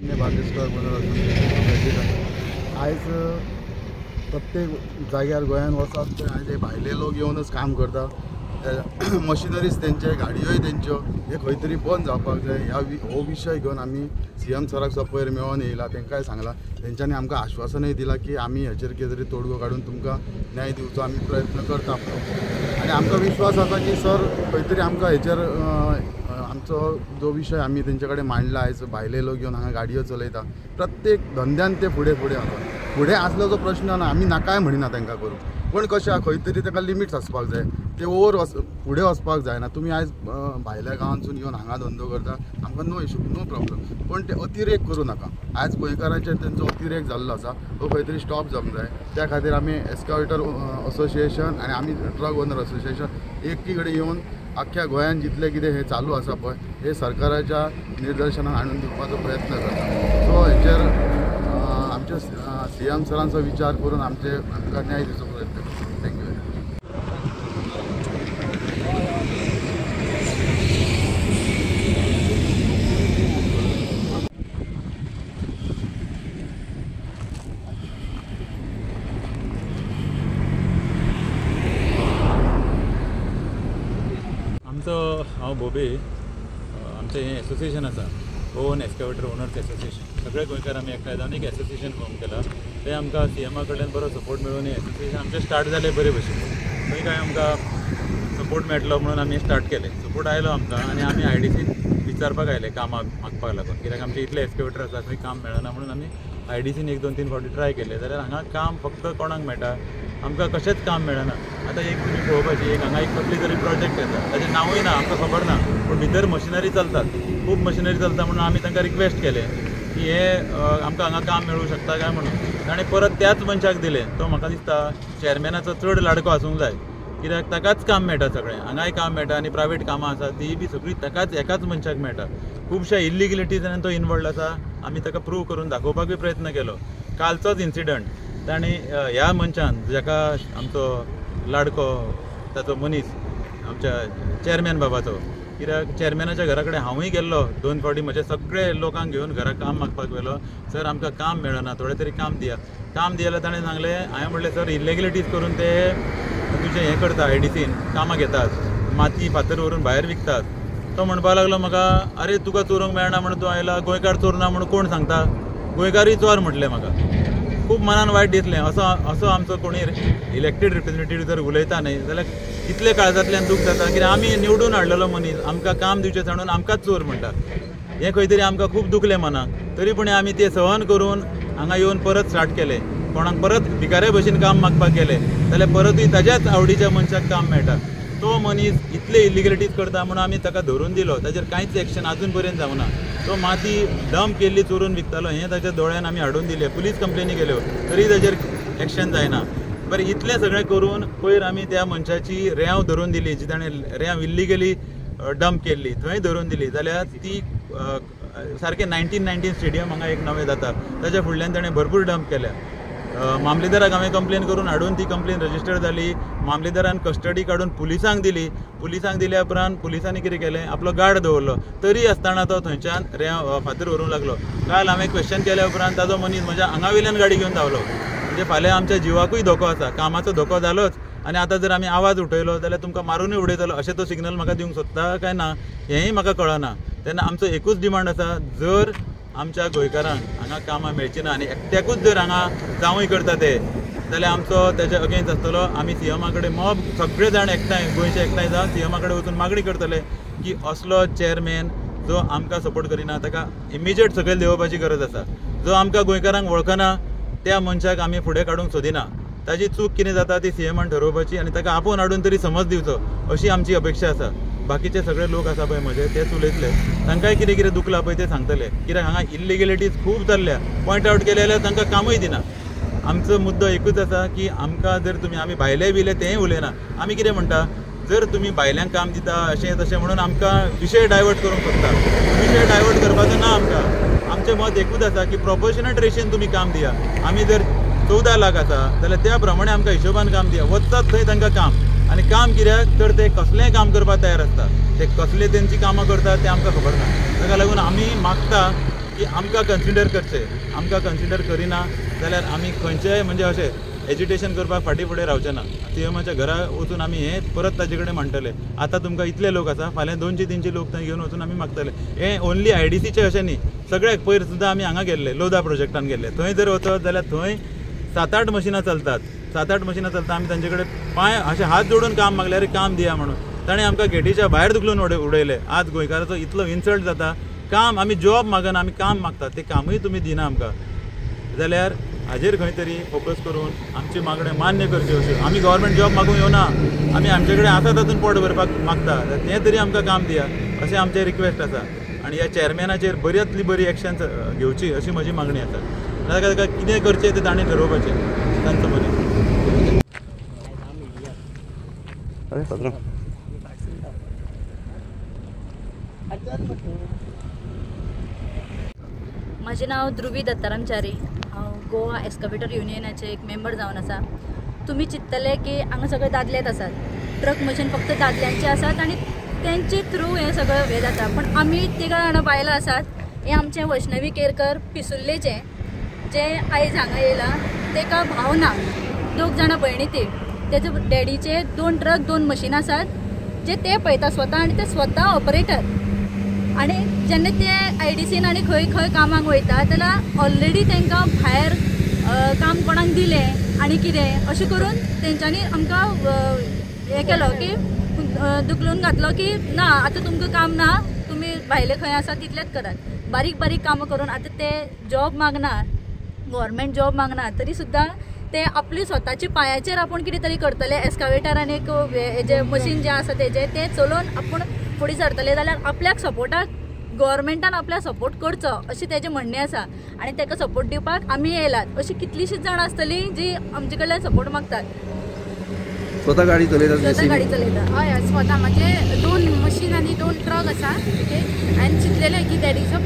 बार्देशकार president आयज प्रत्येक जाग्यार गोंयान वचत ते आयज भायले लोक येवनच काम करता। मशिनरीज तेंचे, गाडयोय तेंच्यो, हे खंय तरी बंद जावपाक जाय। हो विशय घेवन आमी सीएम सराक सपयर मेळोन येयला, तेंकांय सांगला। तेंच्यांनी आमकां आश्वासनय दिलां की आमी हेचेर कितें तरी तोडगो काडून तुमकां न्याय दिवचो आमी प्रयत्न करता। आनी आमकां विश्वास आसा की सर खंय तरी आमकां हेचेर आमचो जो विशय आमी तेंचे कडेन मांडला, आयज भायले लोक येवन हांगा गाडयो चलयता, प्रत्येक धंद्यान ते फुडें आसा। फुडें आसलो प्रश्न ना, आमी नाकाय म्हणिना तेंकां करूं, पण कशें खंय तरी ताका लिमिट्स आसपाक जाय। ते ओवर फुडें वचपाक जायना। तुमी आयज भायल्या गांवांतसून येवन हांगा धंदो करता, आमकां नो इशू, नो प्रॉब्लम, पण ते अतिरेक करूं नाका। आयज गोंयकारांचेर तेंचो अतिरेक जाल्लो आसा, तो खंय तरी स्टॉप जावंक जाय। त्या खातीर आमी एस्कावेटर असोसिएशन आनी आमी ट्रक ओनर असोसिएशन एकी कडेन येवन आख्ख्या गोंयान जितलें कितें हें चालू आसा पळय, हे सरकाराच्या निर्देशनान हाडून दिवपाचो प्रयत्न करता। सो हेचेर आमच्या सीएम सरांचो विचार करून आमकां न्याय दिवचो प्रयत्न करता। थँक्यू। हांव बोबे, आमचें हें एसोसिएशन आसा, ओन एस्कावेटर ओनर्स एसोसिएशन। सगळे गोंयकार आमी एकठांय जावन एक एसोसिएशन फॉर्म केला। ते आमकां सीएमा कडल्यान बरो सपोर्ट मेळून हें एसोसिएशन आमचें स्टार्ट जालें बरे भशेन। थंय काय आमकां सपोर्ट मेळटलो म्हणून आमी स्टार्ट केलें। सपोर्ट आयलो आमकां आनी आमी आयडीसीन विचारपाक आयले कामाक मागपाक लागून, कित्याक आमचे इतले एस्कावेटर आसा खंय काम मेळना म्हणून आमी आयडीसीन 1-2-3 फावटी ट्राय केले, जाल्यार हांगा काम फक्त कोणाक मेळटा, आमकां कशेंच काम मेळना। आतां एक तुमी पळोवपाची, हांगा एक कसली तरी प्रोजेक्ट येता, ताचें नांवूय ना, आमकां खबर ना, पूण भितर मशिनरी चलतात, खूब मशिनरी चलता म्हणून आमी तांकां रिक्वेस्ट केलें की हे आमकां हांगा काम मेळूं शकता काय म्हणून। ताणें परत त्याच मनशाक दिलें। तो म्हाका दिसता चॅरमॅनाचो चड लाडको आसूंक जाय, कित्याक ताकाच काम मेळटा सगळें, हांगाय काम मेळटा आनी प्रायवेट कामां आसा ती बी सगळीं एकाच मनशाक मेळटा। खुबशा इल्लिगलिटीजांनी तो इनवॉल्ड आसा, आमी ताका प्रूव करून दाखोवपाकूय प्रयत्न केलो। कालचोच इन्सिडंट ताणें ह्या मनशान, जाका आमचो लाडको ताचो मनीस आमच्या चॅरमॅन बाबाचो, कित्याक चॅरमॅनाच्या घरा कडेन हांवूय गेल्लो 2 फावटी, म्हजे सगळे लोकांक घेवन घरा काम मागपाक गेलो। सर आमकां काम मेळना, थोडें तरी काम दिया। काम दियाल्यार ताणें सांगलें, हांवें म्हणलें सर इल्लेगिलिटीज करून ते तुजें हें करता, आयडीसीन कामां घेतात, माती फातर व्हरून भायर विकतात। तो म्हणपाक लागलो म्हाका, अरे तुका चोरूंक मेळना म्हणून तूं आयला, गोंयकार चोरना म्हणून कोण सांगता, गोंयकारूय चोर म्हटलें म्हाका। खूब मनान वायट दिसलें। असो आमचो कोणी इलेक्टेड रिप्रेझेंटेटिव्ह जर उलयता न्ही जाल्यार कितले काळजांतल्यान दूख जाता, कित्याक आमी निवडून हाडलेलो मनीस आमकां काम दिवचें सांडून आमकांच चोर म्हणटा। हें खंय तरी आमकां खूब दुखलें मनाक, तरी पूण आमी तें सहन करून हांगा येवन परत स्टार्ट केलें। कोणाक परत भिकाऱ्या भशेन काम मागपाक गेले जाल्यार परतूय ताच्याच आवडीच्या मनशाक काम मेळटा। तो मनीस इतले इल्लिगलिटीज करता म्हणून आमी ताका धरून दिलो, ताचेर कांयच एक्शन आजून पर्यंत जावना। तो माती डंप केल्ली चोरून विकतालो, हें ताच्या दोळ्यान आमी हाडून दिलें, पुलीस कंप्लेनी केल्यो, तरी ताचेर एक्शन जायना। बरें, इतलें सगळें करून पयर आमी त्या मनशाची रेंव धरून दिली, जी ताणें रेंव इल्लिगली डंप केल्ली, थंय धरून दिली, जाल्यार ती सारकें 1919 स्टेडियम हांगा एक नवें जाता, ताच्या फुडल्यान ताणें भरपूर डंप केल्या। मामलेदाराक हांवें कंप्लेन करून हाडून ती कंप्लेन रजिस्टर जाली। मामलेदारान कस्टडी काडून पुलिसांक दिली। पुलिसांक दिल्या उपरांत पुलिसांनी कितें केलें, आपलो गार्ड दवरलो, तरी आसतना तो थंयच्यान रेंव फातर व्हरूंक लागलो। काल हांवें क्वेश्चन केल्या उपरांत ताजो मनीस म्हज्या हांगा वयल्यान गाडी घेवन धांवलो। म्हणजे फाल्यां आमच्या जिवाकूय धोको आसा, कामाचो धोको जालोच, आनी आतां जर आमी आवाज उठयलो जाल्यार तुमकां मारूनय उडयतलो अशें तो सिग्नल म्हाका दिवंक सोदता काय ना हेंय म्हाका कळना। तेन्ना आमचो एकूच डिमांड आसा, जर आमच्या गोंयकारांक हांगा कामां मेळची ना आनी एकट्याकूच जर हांगा जावंय करता ते, जाल्यार आमचो तेच्या अगेन्स्ट आसतलो। आमी सीएमा कडेन मॉब सगळे जाण एकठांय गोंयचे एकठांय जावन सीएमा कडेन वचून मागणी करतले की असलो चॅरमॅन जो आमकां सपोर्ट करिना ताका इमिजिएट सकयल देंवोवपाची गरज आसा। जो आमकां गोंयकारांक वळखना त्या मनशाक आमी फुडें काडूंक सोदिना। ताजी चूक कितें जाता ती सीएमान ठरोवपाची आनी ताका आपोवन हाडून तरी समज दिवचो, अशी आमची अपेक्षा आसा। बाकीचे सगळे लोक आसा पळय म्हजे, तेच उलयतले, तांकांय कितें कितें दुखलां पळय ते सांगतले, कित्याक हांगा इल्लिगलिटीज खूब जाल्ल्या, पॉयंट आवट केले जाल्यार तांकां कामूय दिना। आमचो मुद्दो एकूच आसा की आमकां जर तुमी, आमी भायले बिले तेंय उलयना, आमी कितें म्हणटा, जर तुमी भायल्यांक काम दिता अशें तशें म्हणून आमकां विशय डायवर्ट करूंक सोदता, विशय डायवर्ट करपाचो ना आमकां। आमचें मत एकूच आसा की प्रोपोर्शनेट रेशीन तुमी काम दिया। आमी जर 14 लाख आसा जाल्यार त्या प्रमाणे आमकां हिशोबान काम दिया, वचतात थंय तांकां काम। आनी काम कित्याक तर ते कसलेंय काम करपाक तयार आसता, ते कसले तेंची कामां करतात ते आमकां खबर ना। ताका लागून आमी मागता की की आमकां कन्सिडर करचे, आमकां कन्सिडर करिना जाल्यार आमी खंयचेय म्हणजे अशें एजिटेशन करपाक फाटीं फुडें रावचे ना. सीएमाच्या घरा वचून आमी हें परत ताजे कडेन म्हणटले. आतां तुमकां इतले लोक आसा, फाल्यां 200-300 लोक थंय घेवन वचून आमी मागतले. हें ओन्ली IDCचे अशें न्ही, सगळ्याक पयर सुद्दां आमी हांगा गेल्ले, लोधा प्रोजेक्टान गेल्ले. थंय जर वचत जाल्यार थंय 7-8 मशिनां चलतात. 7-8 मशिनां चलता. आमी तांचे कडेन पांय अशें हात जोडून काम मागल्यार काम दिया म्हणून. ताणें आमकां गेटीच्या भायर धुकलून उडयले. आज गोंयकाराचो इतलो इन्सल्ट जाता. काम आमी जॉब मागना, आमी काम मागतात. ते कामूय तुमी दिना आमकां जाल्यार हाजेर खंय तरी फोकस करून आमची मागणी मान्य करच्यो. अश्यो आमी गव्हर्मेंट जॉब मागूंक येवना, आमी आमचे कडेन आसा तातूंत पोट भरपाक मागता. तें तरी आमकां काम दिया अशें आमचें रिक्वेस्ट आसा. आनी ह्या चॅरमॅनाचेर बऱ्यांतली बरी एक्शन घेवची अशी म्हजी मागणी आसा. ताका कितें करचें तें ताणें ठरोवपाचें तांचो मनीस. म्हजें नांव ध्रुवी दत्ताराम च्यारी. हांव गोवा एस्कावेटर युनियनाचे एक मेंबर जावन आसा. तुमी चिंततले की हांगा सगळे दादलेच आसात, ट्रक मशीन फक्त दादल्यांचे आसात आनी तेंचे थ्रू हें सगळें हें जाता. पण आमी 3 जाणां बायलां आसात. हें आमचें वैष्णवी केरकर पिसुल्लेचें, जे आयज हांगा येयला. तेका भाव ना, 2 जाणां भयणी ती. तेजे डॅडीचे 2 ट्रक 2 मशीन आसात, जे ते पळयता स्वता आनी ते स्वता ऑपरेटर. आनी जेन्ना ते IDCन आनी खंय खंय कामाक वयता जाल्यार ऑलरेडी तांकां भायर काम कोणाक दिलें आनी कितें अशें करून तेंच्यांनी आमकां हें केलो की दुखलून घातलो की ना आतां तुमकां काम ना, तुमी भायले खंय आसा तितलेंच करात. बारीक बारीक कामां करून आतां ते जॉब मागना, गव्हर्मेंट जॉब मागना, तरी सुद्दां ते आपली स्वताची पांयाचेर आपूण कितें तरी करतले. एस्कावेटर आनी एक हेजें मशीन जें आसा तें चलोवन आपूण फुडें सरतले जाल्यार आपल्याक सपोर्टाक गव्हर्मेंटान आपल्याक सपोर्ट करचो अशें तेजें म्हणणें आसा. आनी ताका सपोर्ट दिवपाक आमी येयलात. अशीं कितलींशींच जाणां आसतलीं जी आमचे कडल्यान सपोर्ट मागतात. स्वता गाडी चलयता? स्वता गाडी चलयता. हय स्वता म्हाजे 2 मशीन आनी 2 ट्रक आसा. ओके, हांवें चिंतलेलें की डॅडीचो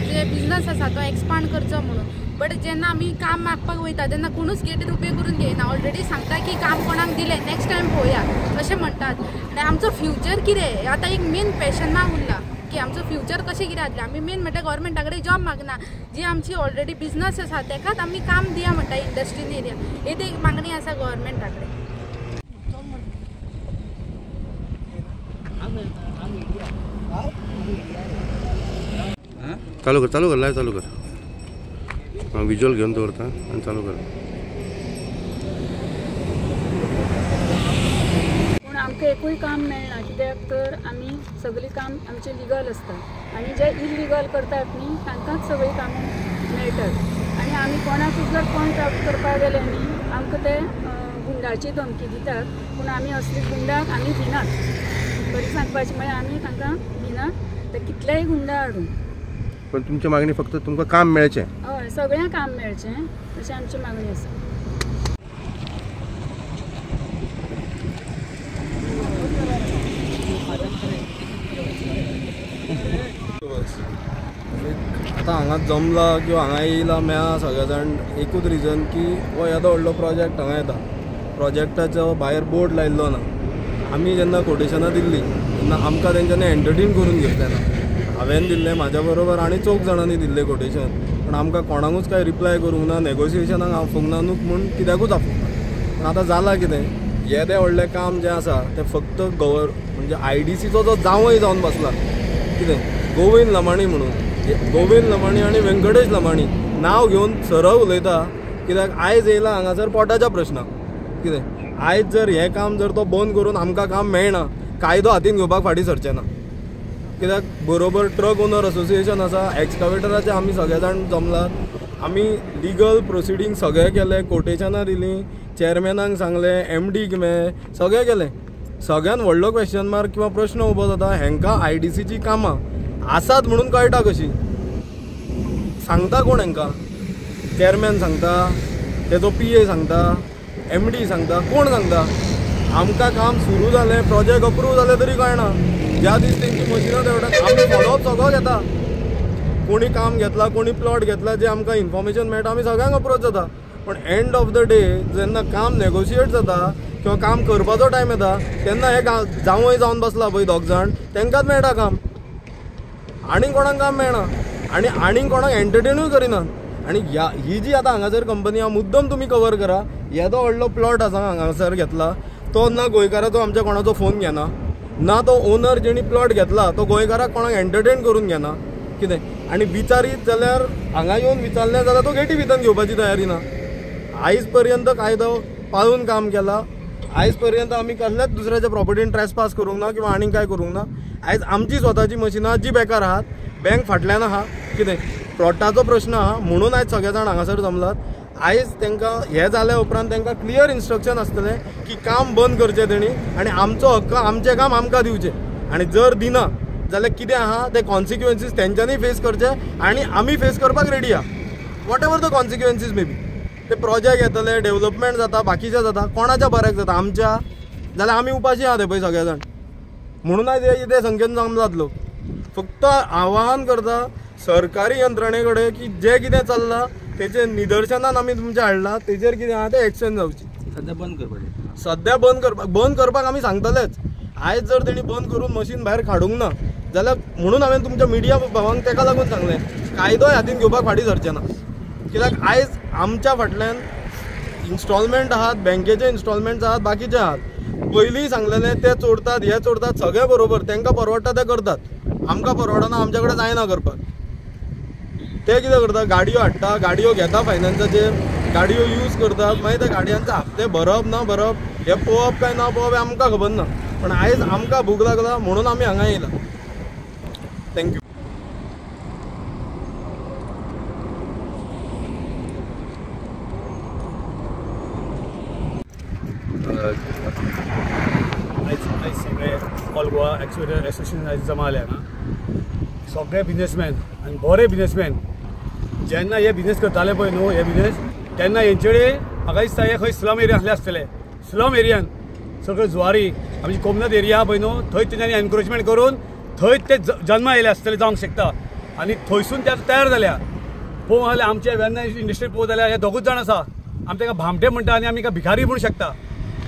जे बिजनस आसा तो एक्सपांड करचो म्हणून. बट जेन्ना आमी काम मागपाक वयता तेन्ना कोणूच गेटीर उबे करून घेयना. ऑलरेडी सांगता की काम कोणाक दिलें, नेक्स्ट टायम पळोवया अशें म्हणटात. आनी आमचो फ्युचर कितें आतां एक मेन क्वेश्चन मार्क उरला की आमचो फ्युचर कशें कितें जातलें. आमी मेन म्हणटा गव्हर्मेंटा कडेन जॉब मागना, जी आमची ऑलरेडी बिजनस आसा तेकाच आमी काम दिया म्हणटा इंडस्ट्रीन एरिया. ही एक मागणी आसा गव्हर्मेंटा कडेन. चालू कर लाईव्ह चालू कर. हांव विज्युअल घेवन दवरता आनी चालू कर. पूण आमकां एकूय काम मेळना, कित्याक तर आमी सगळीं काम आमचें लिगल आसता आनी जे इलिगल करतात न्ही तांकांच सगळीं कामां मेळटात. आनी आमी कोणाकूच जर पॉयंट आउट करपाक गेले न्ही आमकां ते गुंडाची धमकी दितात. पूण आमी असली गुंडाक आमी भिनात. बरी सांगपाचें म्हळ्यार आमी तांकां भिनात, ते कितलेय गुंडा हाडून. पण तुमची मागणी फक्त तुमकां काम मेळचें? हय, सगळ्यांक काम मेळचें अशी आमची मागणी आसा. आतां हांगा जमला किंवा हांगा येयला मेळा सगळे जाण एकूच रिजन की हो येदो व्हडलो प्रोजेक्ट हांगा येता. प्रोजेक्टाचो भायर बोर्ड लायिल्लो ना. आमी जेन्ना कोटेशनां दिल्लीं तेन्ना आमकां तेंच्यांनी एंटरटेन करून घेतलें ना. हांवें दिल्लें, म्हाज्या बरोबर आनी 4 जाणांनी दिल्लें कोटेशन. पण आमकां कोणाकूच कांय रिप्लाय करूंक ना. नेगोशिएशनाक आफूंक ना न्हू म्हूण कित्याकूच आफूंक ना. पूण आतां जालां कितें, येदें व्हडलें काम जें आसा तें फक्त म्हणजे IDCचो जो जावंय जावन बसला कितें गोविंद लमाणी म्हणून. गोविंद लमाणी आनी वेंकटेश लमाणी नांव घेवन सरळ उलयता. कित्याक आयज येयला हांगासर पोटाच्या प्रश्नाक. कितें आयज जर हें काम जर तो बंद करून आमकां काम मेळना, कायदो हातीन घेवपाक फाटीं सरचें ना. कित्याक बरोबर ट्रक ओनर असोसिएशन आसा, एक्सकावेटराचे आमी सगळे जाण जमलात. आमी लिगल प्रोसिडींग सगळे केले, कोटेशनां दिलीं, चॅरमॅनाक सांगलें, MDक मेळ सगळें केलें. सगळ्यान व्हडलो क्वेश्चन मार्क किंवा प्रश्न उबो जाता, हांकां IDCची कामां आसात म्हणून कळटा कशी? सांगता कोण हांकां? चॅरमॅन सांगता, तेजो PA सांगता, MD सांगता, कोण सांगता? आमकां काम सुरू जालें, प्रोजेक्ट अप्रूव जालें तरी कळना. ज्या दीस तेंची मशिनां देंवतात आमी फॉलोअप सगळो घेता. कोणी काम घेतला, कोणी प्लॉट घेतला, जे आमकां इन्फॉर्मेशन मेळटा आमी सगळ्यांक अप्रोच जाता. पण एंड ऑफ द डे जेन्ना काम नेगोशिएट जाता किंवा काम करपाचो टायम येता तेन्ना हे जावंय जावन बसला पळय 2 जाण, तांकांच मेळटा काम, आनी कोणाक काम मेळना. आनी आनीक कोणाक एंटरटेनूय करिनात। आनी ही जी आतां हांगासर कंपनी आहा मुद्दम तुमी कवर करा, येदो व्हडलो प्लॉट आसा हांगासर घेतला तो ना गोंयकाराचो आमच्या कोणाचो फोन घेना, ना तो ओनर जेणी प्लॉट घेतला तो गोंयकाराक कोणाक एंटरटेन करून घेना कितें। आनी विचारीत जाल्यार हांगा येवन विचारलें जाल्यार तो गेटी भितर घेवपाची तयारी ना। आयज पर्यंत कायदो पाळून काम केला, आयज पर्यंत आमी कसल्याच दुसऱ्याच्या प्रॉपर्टीन ट्रेसपास करूंक ना किंवा आनीक काय करूंक ना। आयज आमची स्वताची मशिनां जी बेकार आहात, बँक फाटल्यान आहा कितें, प्लॉटाचो प्रश्न आहा म्हणून आयज सगळे जाण हांगासर जमलात। आयज तांकां हे जाल्या उपरांत तांकां क्लियर इन्स्ट्रक्शन आसतलें की काम बंद करचें तेणी आनी आमचो हक्क आमचें काम आमकां दिवचें। आनी जर दिना जाल्यार कितें आहा ते कॉन्सिक्युएन्सीस तेंच्यांनी फेस करचे आनी आमी फेस करपाक रेडी आहा, whatever the consequences may be. ते प्रोजेक्ट येतले, डेव्हलपमेंट जाता, बाकीचें जाता, कोणाच्या बऱ्याक जाता, आमच्या जाल्यार आमी उपाशी आहा ते पळय सगळे जाण। म्हणून आयज हे संख्येन जमलात लोक। फक्त आवाहन करता सरकारी यंत्रणे कडेन की जें कितें चल्लां तेचे निदर्शनान आमी तुमच्या हाडला, तेजेर कितें आहा ते एक्शन जावची। सध्या बंद करपाचें, सध्या बंद करपाक आमी सांगतलेच। आयज जर तेणी बंद करून मशीन भायर काडूंक ना जाल्यार म्हणून हांवें तुमच्या मिडिया भावांक तेका लागून सांगलें कायदोय हातीन घेवपाक फाटीं सरचें ना। कित्याक आयज आमच्या फाटल्यान इन्स्टॉलमेंट आहात, बँकेचे इन्स्टॉलमेंट्स आहात, बाकीचे आहात। पयलीं सांगलेलें ते चोरतात, हे चोरतात, सगळे बरोबर, तांकां परवडटा ते करतात, आमकां परवडना, आमच्या कडेन जायना करपाक। ते कितें करता, गाडयो हाडटा, गाडयो घेता फायनान्साचेर, गाडयो यूज करतात, मागीर त्या गाडयांचे हप्ते भरप ना भरप हे पळोवप काय ना पळोवप हें आमकां खबर ना। पण आयज आमकां भूक लागला म्हणून आमी हांगा येयला। थँक्यू। आयज सगळे ऑल गोवा एक्सकेवेटर एसोसिएशन आयज जमाले हांगा, सगळे बिजनेसमॅन आनी बरे बिजनेसमॅन जेन्ना हे बिजनेस करताले पळय न्हू, हे बिजनेस तेन्ना हेंचेडे म्हाका दिसता हे खंय स्लम एरिया आसले आसतले। स्लम एरियान सगळे जुवारी आमची कोमनत एरिया पळय न्हू, थंय तेंच्यांनी एनकरेजमेंट करून थंय ते जन्मा येयले आसतले जावंक शकता आनी थंयसून ते तयार जाल्या। पळोवंक जाल्यार आमचे वेर्ना इंडस्ट्री पळोवंक जाल्यार हे दोगूच जाण आसा, आमी ताका भामटे म्हणटा आनी आमी भिकारी म्हणूंक शकता।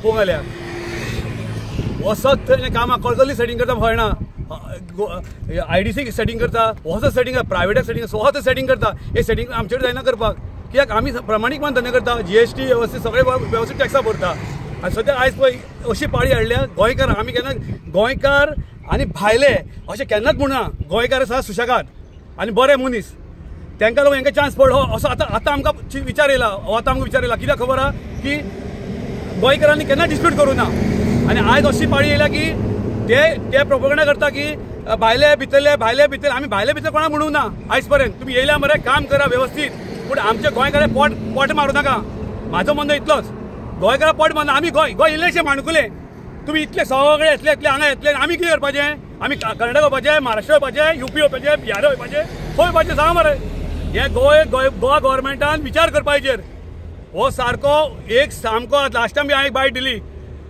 पळोवंक जाल्यार वसत थंय कामां कळकली सेटींग करता कळना, IDC सेटींग करता, वसत सेटींग करता, प्रायवेटाक सेटींग स्वता सेटींग करता, हे सेटींग आमचे कडेन जायना करपाक। कित्याक आमी प्रमाणीकपणान धंदे करता, GST वेवस्थीत सगळे वेवस्थीत टॅक्सा भरता। आनी सद्या आयज पळय अशी पाळी हाडल्या गोंयकार, आमी केन्ना गोंयकार आनी भायले अशें केन्नाच म्हणना, गोंयकार आसा सुशेगाद आनी बरे मनीस, तांकां लागून हांकां चान्स पडलो असो आतां आमकां विचार येयला, आतां आमकां विचार येयला। कित्याक खबर आहा की गोंयकारांनी केन्ना डिस्प्यूट करूं ना आनी आयज अशी पाळी येयला की ते प्रोपेगंडा करता की भायले भितरले आमी भायले भितर कोणाक म्हणूंक ना आयज पर्यंत। तुमी येयल्या मरे काम करा वेवस्थीत, पूण आमचे गोंयकारा पोट मारूं नाका, म्हाजो म्हणणं इतलोच। गोंयकारा पोट मारना, आमी गोंय इल्लेशे माणकुले, तुमी इतले सगळे येतले हांगा येतले, आमी कितें करपाचें? आमी कर्नाटक वचपाचें, महाराष्ट्र वचपाचें, UP वचपाचें, बिहार वचपाचें, खंय वचपाचें सांगा मरे। हे गोवा गव्हर्मेंटान विचार करपा हेजेर, हो सारको एक सामको लास्ट टायम हांवें एक बायट दिली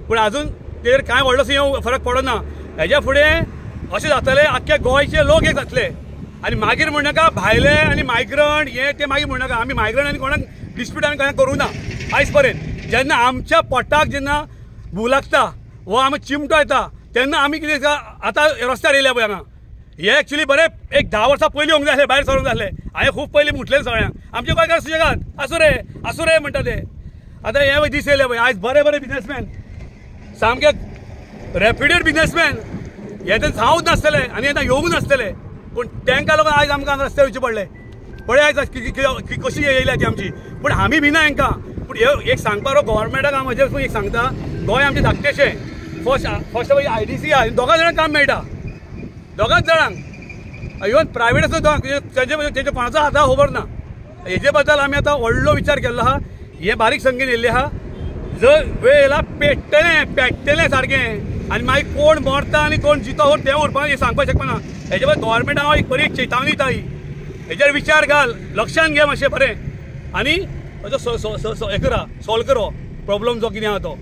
पूण आजून तेर कांय व्हडलोसो फरक पडना। हेज्या फुडें अशें जातलें आख्खे गोंयचे लोक एक जातले आनी मागीर म्हणनाका भायले आनी मायग्रंट हे ते मागीर म्हणनाका। आमी मायग्रंट आनी कोणाक डिस्प्यूट आमी कोणाक करूं ना आयज पर्यंत। जेन्ना आमच्या पोटाक जेन्ना भूक लागता वो आमी चिमटो येता तेन्ना आमी कितें आतां रस्त्यार येयल्या पळय हांगा, हे एक्चुली बरें एक 10 वर्सां पयलीं येवंक जाय आसलें, भायर सरूंक जाय आसलें। हांवें खूब पयलीं म्हटलें सगळ्यांक, आमचे गोंयकार सुशेगाद आसूं रे म्हणटा ते। आतां हे दीस येयले पळय, आयज बरे बिजनेसमॅन सामके रेप्युटेड बिजनेसमॅन हे तर जावंच नासतले आनी येता येवंक नासतले, पूण तांकां लागून आयज आमकां रस्त्यार वयचें पडलें। पळय आयज कशी येयल्या ती आमची, पूण आमी भिना हांकां। पूण एक सांगपाक गव्हर्मेंटाक हांव म्हजेर एक सांगता, गोंय आमचें धाकटेशें, फर्स्ट ऑफ ऑल IDC आहा, दोगां जाणांक काम मेळटा, दोगांच जाणांक, इवन प्रायवेट आसा तेंचे कोणाचो हाता खबर ना। हेजे बद्दल आमी आतां व्हडलो विचार केल्लो आहा, हे बारीक संख्येन येयल्ले आहा। जर वेळ येयला पेट्टलें सारकें आनी मागीर कोण मरता आनी कोण जितो तें उरपाक हे सांगपाक शकना। हेजे बद्दल गव्हर्मेंटाक हांव एक बरी चेतावनी दिता, हेजेर विचार घाल, लक्षान घे मातशें बरें आनी हें करा, सॉल्व करो प्रॉब्लम जो कितें आहा तो।